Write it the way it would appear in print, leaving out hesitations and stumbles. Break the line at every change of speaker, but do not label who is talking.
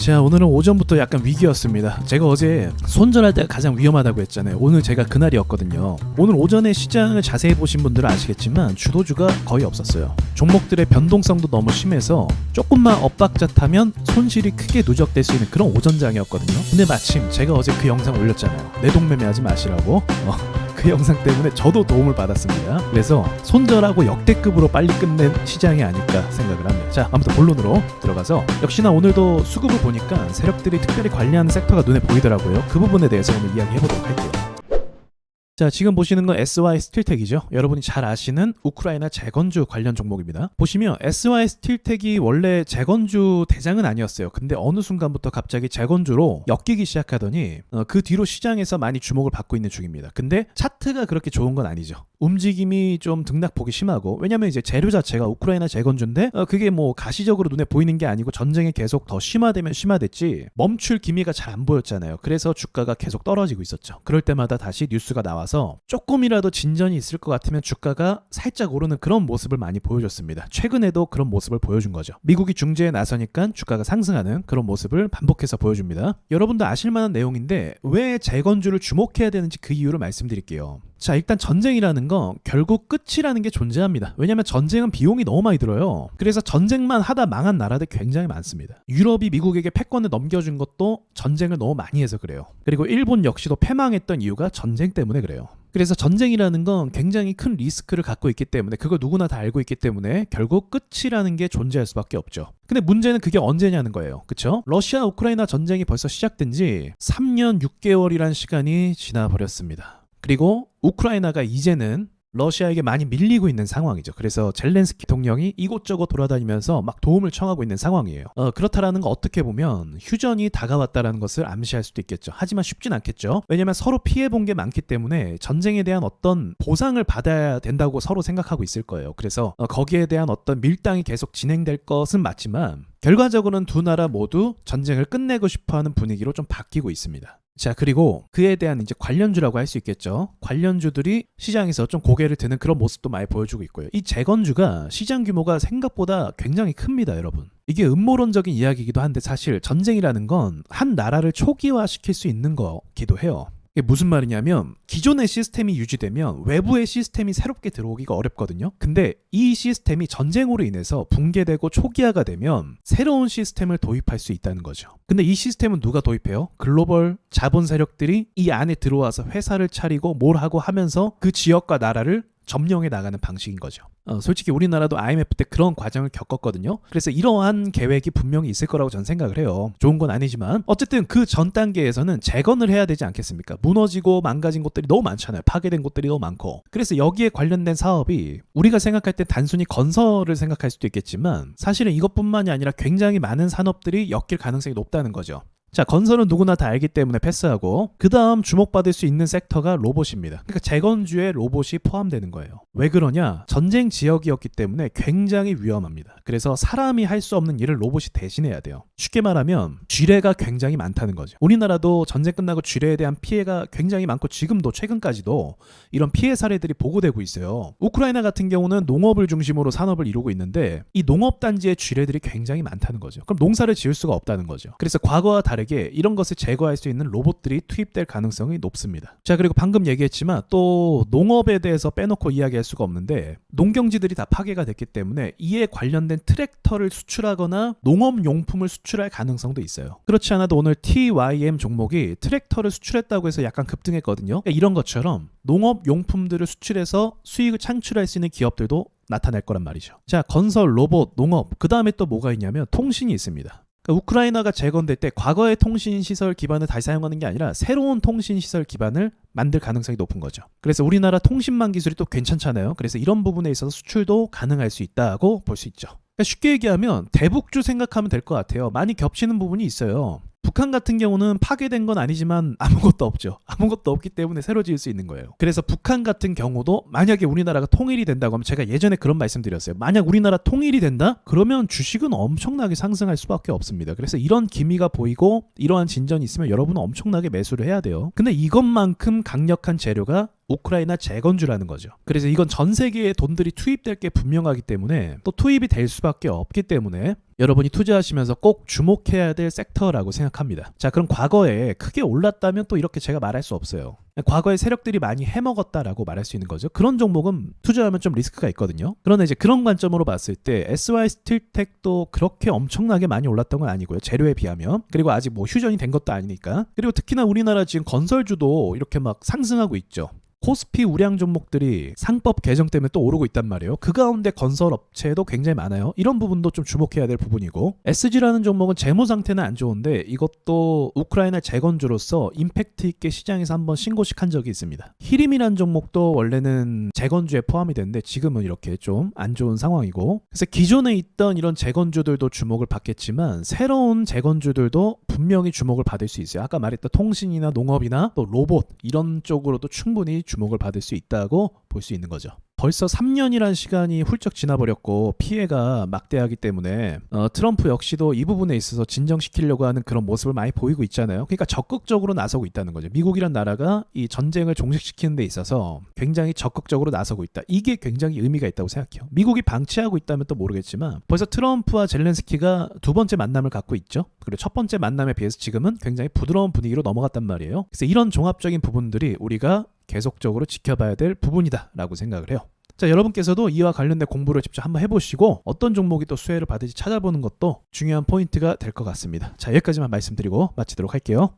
자, 오늘은 오전부터 약간 위기였습니다. 제가 어제 손절할 때가 가장 위험하다고 했잖아요. 오늘 제가 그날이었거든요. 오늘 오전에 시장을 자세히 보신 분들은 아시겠지만 주도주가 거의 없었어요. 종목들의 변동성도 너무 심해서 조금만 엇박자 타면 손실이 크게 누적될 수 있는 그런 오전장이었거든요. 근데 마침 제가 어제 그 영상 올렸잖아요. 내동매매하지 마시라고. 그 영상 때문에 저도 도움을 받았습니다. 그래서 손절하고 역대급으로 빨리 끝낸 시장이 아닐까 생각을 합니다. 자, 아무튼 본론으로 들어가서 역시나 오늘도 수급을 보니까 세력들이 특별히 관리하는 섹터가 눈에 보이더라고요. 그 부분에 대해서 오늘 이야기해보도록 할게요. 자, 지금 보시는 건 SY 스틸텍이죠. 여러분이 잘 아시는 우크라이나 재건주 관련 종목입니다. 보시면 SY 스틸텍이 원래 재건주 대장은 아니었어요. 근데 어느 순간부터 갑자기 재건주로 엮이기 시작하더니 그 뒤로 시장에서 많이 주목을 받고 있는 중입니다. 근데 차트가 그렇게 좋은 건 아니죠. 움직임이 좀 등락폭이 심하고, 왜냐면 이제 재료 자체가 우크라이나 재건주인데 그게 뭐 가시적으로 눈에 보이는 게 아니고 전쟁이 계속 더 심화되면 심화됐지 멈출 기미가 잘 안 보였잖아요. 그래서 주가가 계속 떨어지고 있었죠. 그럴 때마다 다시 뉴스가 나와서 조금이라도 진전이 있을 것 같으면 주가가 살짝 오르는 그런 모습을 많이 보여줬습니다. 최근에도 그런 모습을 보여준 거죠. 미국이 중재에 나서니까 주가가 상승하는 그런 모습을 반복해서 보여줍니다. 여러분도 아실만한 내용인데 왜 재건주를 주목해야 되는지 그 이유를 말씀드릴게요. 자, 일단 전쟁이라는 건 결국 끝이라는 게 존재합니다. 왜냐면 전쟁은 비용이 너무 많이 들어요. 그래서 전쟁만 하다 망한 나라들 굉장히 많습니다. 유럽이 미국에게 패권을 넘겨준 것도 전쟁을 너무 많이 해서 그래요. 그리고 일본 역시도 패망했던 이유가 전쟁 때문에 그래요. 그래서 전쟁이라는 건 굉장히 큰 리스크를 갖고 있기 때문에, 그걸 누구나 다 알고 있기 때문에 결국 끝이라는 게 존재할 수밖에 없죠. 근데 문제는 그게 언제냐는 거예요. 그쵸? 러시아 우크라이나 전쟁이 벌써 시작된 지 3년 6개월이란 시간이 지나버렸습니다. 그리고 우크라이나가 이제는 러시아에게 많이 밀리고 있는 상황이죠. 그래서 젤렌스키 대통령이 이곳저곳 돌아다니면서 막 도움을 청하고 있는 상황이에요. 그렇다라는 거 어떻게 보면 휴전이 다가왔다라는 것을 암시할 수도 있겠죠. 하지만 쉽진 않겠죠. 왜냐면 서로 피해본 게 많기 때문에 전쟁에 대한 어떤 보상을 받아야 된다고 서로 생각하고 있을 거예요. 그래서 거기에 대한 어떤 밀당이 계속 진행될 것은 맞지만 결과적으로는 두 나라 모두 전쟁을 끝내고 싶어하는 분위기로 좀 바뀌고 있습니다. 자, 그리고 그에 대한 이제 관련주라고 할 수 있겠죠. 관련주들이 시장에서 좀 고개를 드는 그런 모습도 많이 보여주고 있고요. 이 재건주가 시장 규모가 생각보다 굉장히 큽니다, 여러분. 이게 음모론적인 이야기이기도 한데 사실 전쟁이라는 건 한 나라를 초기화시킬 수 있는 거기도 해요. 이게 무슨 말이냐면 기존의 시스템이 유지되면 외부의 시스템이 새롭게 들어오기가 어렵거든요. 근데 이 시스템이 전쟁으로 인해서 붕괴되고 초기화가 되면 새로운 시스템을 도입할 수 있다는 거죠. 근데 이 시스템은 누가 도입해요? 글로벌 자본 세력들이 이 안에 들어와서 회사를 차리고 뭘 하고 하면서 그 지역과 나라를 점령해 나가는 방식인 거죠. 솔직히 우리나라도 IMF 때 그런 과정을 겪었거든요. 그래서 이러한 계획이 분명히 있을 거라고 저는 생각을 해요. 좋은 건 아니지만 어쨌든 그 전 단계에서는 재건을 해야 되지 않겠습니까? 무너지고 망가진 곳들이 너무 많잖아요. 파괴된 곳들이 너무 많고. 그래서 여기에 관련된 사업이 우리가 생각할 때 단순히 건설을 생각할 수도 있겠지만 사실은 이것뿐만이 아니라 굉장히 많은 산업들이 엮일 가능성이 높다는 거죠. 자, 건설은 누구나 다 알기 때문에 패스하고 그 다음 주목받을 수 있는 섹터가 로봇입니다. 그러니까 재건주에 로봇이 포함되는 거예요. 왜 그러냐? 전쟁 지역이었기 때문에 굉장히 위험합니다. 그래서 사람이 할 수 없는 일을 로봇이 대신해야 돼요. 쉽게 말하면 쥐레가 굉장히 많다는 거죠. 우리나라도 전쟁 끝나고 쥐레에 대한 피해가 굉장히 많고 지금도 최근까지도 이런 피해 사례들이 보고되고 있어요. 우크라이나 같은 경우는 농업을 중심으로 산업을 이루고 있는데 이 농업단지의 쥐레들이 굉장히 많다는 거죠. 그럼 농사를 지을 수가 없다는 거죠. 그래서 과거와 다르게 이런 것을 제거할 수 있는 로봇들이 투입될 가능성이 높습니다. 자, 그리고 방금 얘기했지만 또 농업에 대해서 빼놓고 이야기할 수가 없는데 농경지들이 다 파괴가 됐기 때문에 이에 관련된 트랙터를 수출하거나 농업용품을 수출할 가능성도 있어요. 그렇지 않아도 오늘 TYM 종목이 트랙터를 수출했다고 해서 약간 급등했거든요. 그러니까 이런 것처럼 농업용품들을 수출해서 수익을 창출할 수 있는 기업들도 나타날 거란 말이죠. 자, 건설, 로봇, 농업, 그 다음에 또 뭐가 있냐면 통신이 있습니다. 우크라이나가 재건될 때 과거의 통신시설 기반을 다시 사용하는 게 아니라 새로운 통신시설 기반을 만들 가능성이 높은 거죠. 그래서 우리나라 통신망 기술이 또 괜찮잖아요. 그래서 이런 부분에 있어서 수출도 가능할 수 있다고 볼 수 있죠. 그러니까 쉽게 얘기하면 대북주 생각하면 될 것 같아요. 많이 겹치는 부분이 있어요. 북한 같은 경우는 파괴된 건 아니지만 아무것도 없죠. 아무것도 없기 때문에 새로 지을 수 있는 거예요. 그래서 북한 같은 경우도 만약에 우리나라가 통일이 된다고 하면, 제가 예전에 그런 말씀 드렸어요. 만약 우리나라 통일이 된다? 그러면 주식은 엄청나게 상승할 수밖에 없습니다. 그래서 이런 기미가 보이고 이러한 진전이 있으면 여러분은 엄청나게 매수를 해야 돼요. 근데 이것만큼 강력한 재료가 우크라이나 재건주라는 거죠. 그래서 이건 전 세계의 돈들이 투입될 게 분명하기 때문에 또 투입이 될 수밖에 없기 때문에 여러분이 투자하시면서 꼭 주목해야 될 섹터라고 생각합니다. 자, 그럼 과거에 크게 올랐다면 또 이렇게 제가 말할 수 없어요. 과거에 세력들이 많이 해먹었다라고 말할 수 있는 거죠. 그런 종목은 투자하면 좀 리스크가 있거든요. 그러나 이제 그런 관점으로 봤을 때 SY 스틸텍도 그렇게 엄청나게 많이 올랐던 건 아니고요. 재료에 비하면. 그리고 아직 뭐 휴전이 된 것도 아니니까. 그리고 특히나 우리나라 지금 건설주도 이렇게 막 상승하고 있죠. 코스피 우량 종목들이 상법 개정 때문에 또 오르고 있단 말이에요. 그 가운데 건설 업체도 굉장히 많아요. 이런 부분도 좀 주목해야 될 부분이고, SG라는 종목은 재무 상태는 안 좋은데 이것도 우크라이나 재건주로서 임팩트 있게 시장에서 한번 신고식 한 적이 있습니다. 히림이라는 종목도 원래는 재건주에 포함이 됐는데 지금은 이렇게 좀 안 좋은 상황이고, 그래서 기존에 있던 이런 재건주들도 주목을 받겠지만 새로운 재건주들도 분명히 주목을 받을 수 있어요. 아까 말했던 통신이나 농업이나 또 로봇 이런 쪽으로도 충분히 주목을 받을 수 있다고 볼 수 있는 거죠. 벌써 3년이란 시간이 훌쩍 지나버렸고 피해가 막대하기 때문에 트럼프 역시도 이 부분에 있어서 진정시키려고 하는 그런 모습을 많이 보이고 있잖아요. 그러니까 적극적으로 나서고 있다는 거죠. 미국이란 나라가 이 전쟁을 종식시키는 데 있어서 굉장히 적극적으로 나서고 있다. 이게 굉장히 의미가 있다고 생각해요. 미국이 방치하고 있다면 또 모르겠지만 벌써 트럼프와 젤렌스키가 두 번째 만남을 갖고 있죠. 그리고 첫 번째 만남에 비해서 지금은 굉장히 부드러운 분위기로 넘어갔단 말이에요. 그래서 이런 종합적인 부분들이 우리가 계속적으로 지켜봐야 될 부분이다 라고 생각을 해요. 자, 여러분께서도 이와 관련된 공부를 직접 한번 해보시고 어떤 종목이 또 수혜를 받을지 찾아보는 것도 중요한 포인트가 될 것 같습니다. 자, 여기까지만 말씀드리고 마치도록 할게요.